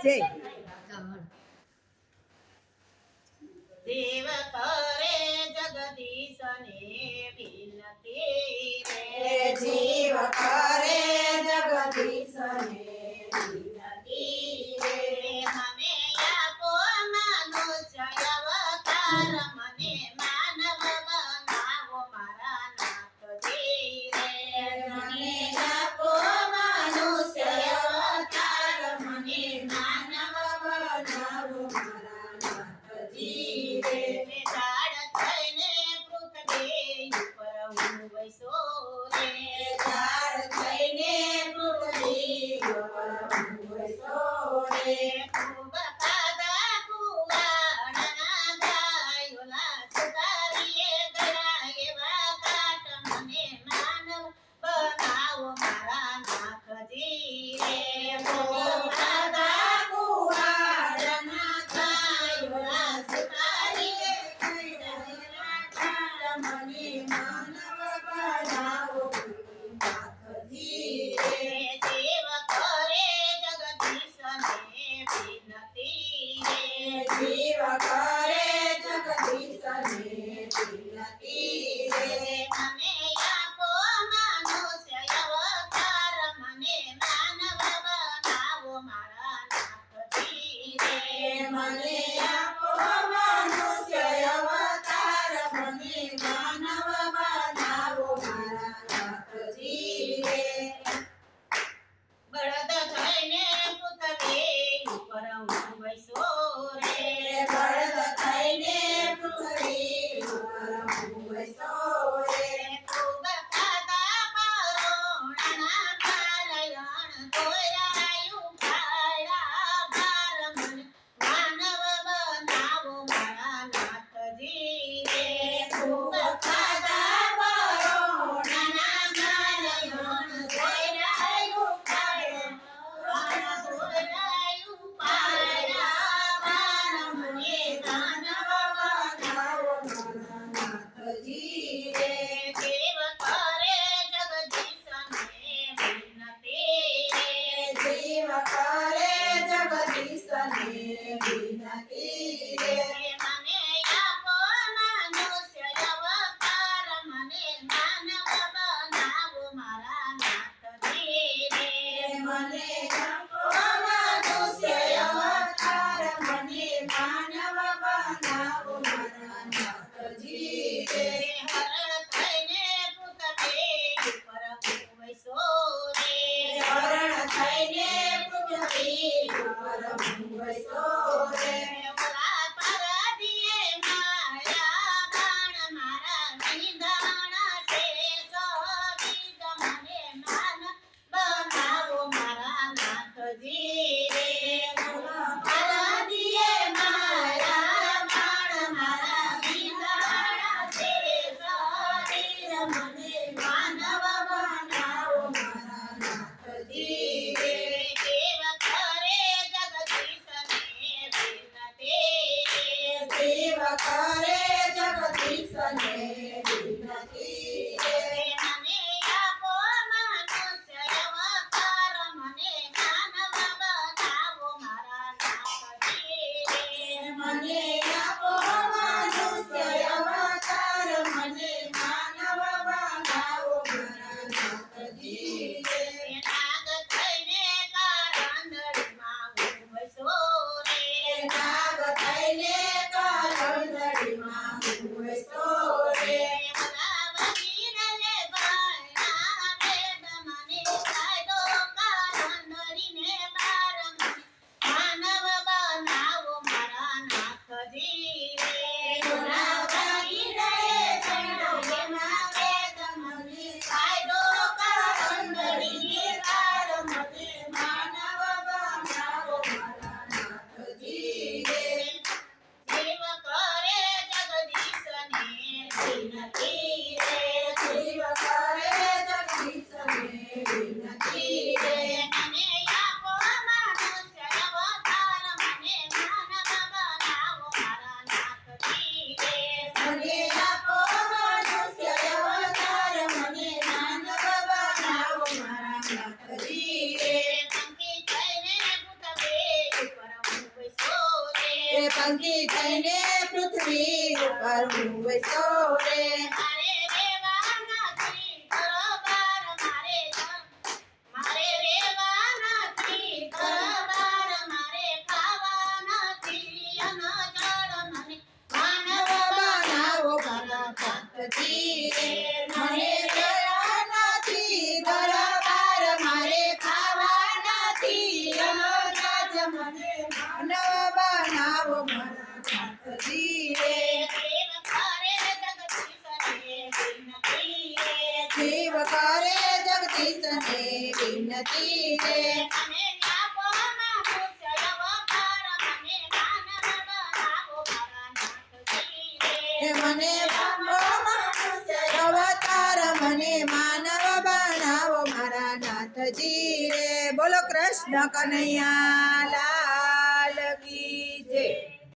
છે. દેવ કરે જગદીશને વિનતી રે જીવ કરે જગદીશને વિનતી રે. મને આપો મનુષ્ય અવતાર મને માનવ બનાવો મારા નાથજી રે મને આપો મનુષ્ય અવતાર મને માનવ બનાવો મારા નાથજી રે. ઝાડ થઈને પૃથ્વી ઉપર હું વૈસો રે ઝાડ થઈને પૃથ્વી ઉપર હું વસો રે. ખૂબ ખાધા કુવાડના ગાયોલા સુધારીએ ગયા એવા કાટ મને માનવ બનાવો મારા નાથજી રે ખૂબ ખાધા કુવાડના ગાયોલા સુધારીએ ગયા કાટ મને માનવ બનાવો નાથજી રે. દેવ કરે જગદીશને વિનતી રે જીવ કરે જગદીશને વિનતી રે. મને આપો મનુષ્ય અવતાર મને માનવ બનાવો મારા નાથજી રે મને આપો મનુષ્ય અવતાર મને માનવ બનાવો મારા નાથજી રે. બળદ થઈને પૃથ્વી ઉપર હું વૈસો રે બળદ થઈને પૃથ્વી ઉપર હું વસો રે. ખૂબ ખાધા પરોણાના પારયણ તોરાયું ખાડા ભાર મને માનવ બનાવો મારા નાથજી રે ખૂબ ખાધા પરોણાના પારયણ તોરાયું ખાડા તોરાયું પારયા ભાર મને માનવ બનાવો મારા નાથજી રે. દેવ કરે જગદીશને વિનતી રે જીવ કરે જગદીશને વિનતી રે. મને આપો મનુષ્ય અવતાર મને માનવ બનાવો મારા નાથજી રે મને આપો મનુષ્ય અવતાર મને માનવ બનાવો મારા નાથજી રે. હરણ થઈને પૃથ્વી ઉપર હું વૈસો રે હરણ થઈને પૃથ્વી ઉપર હું વસો રે. ઓલા પરદીએ માયા બાણ મારા વિંધાણા છે બીજ મને માન બનાવો મારા નાથજી રે પરદીએ માયા બાણ મારા વિંધાણા છે શરીર મને માનવ બનાવો મારા નાથજી રે. દેવ કરે જગદીશને વિનતી પંખી થઈને પૃથ્વી ઉપર હું વસ્યો રે મારે રેવા નથી ઘરબાર મારે રેવા નથી ઘરબાર મારે ખાવા નથી અન્ન જળ મને માનવ બનાવો મારા ભક્તજી રે મને દયા નથી ઘરબાર મારે ખાવા નથી અનાજ મને માનવ બનાવો મારા ભક્તજી રે દેવ કરે જગદીશને વિનતી જીવ કરે જગદીશને વિનતી રે અને ન્યાપોમાં પૂછ્યો વખાર મને માનવ બનાવો મારા નાથજી હે મને અવતાર મને માનવ બનાવો મારા નાથજી રે બોલો કૃષ્ણ કનૈયા લાલ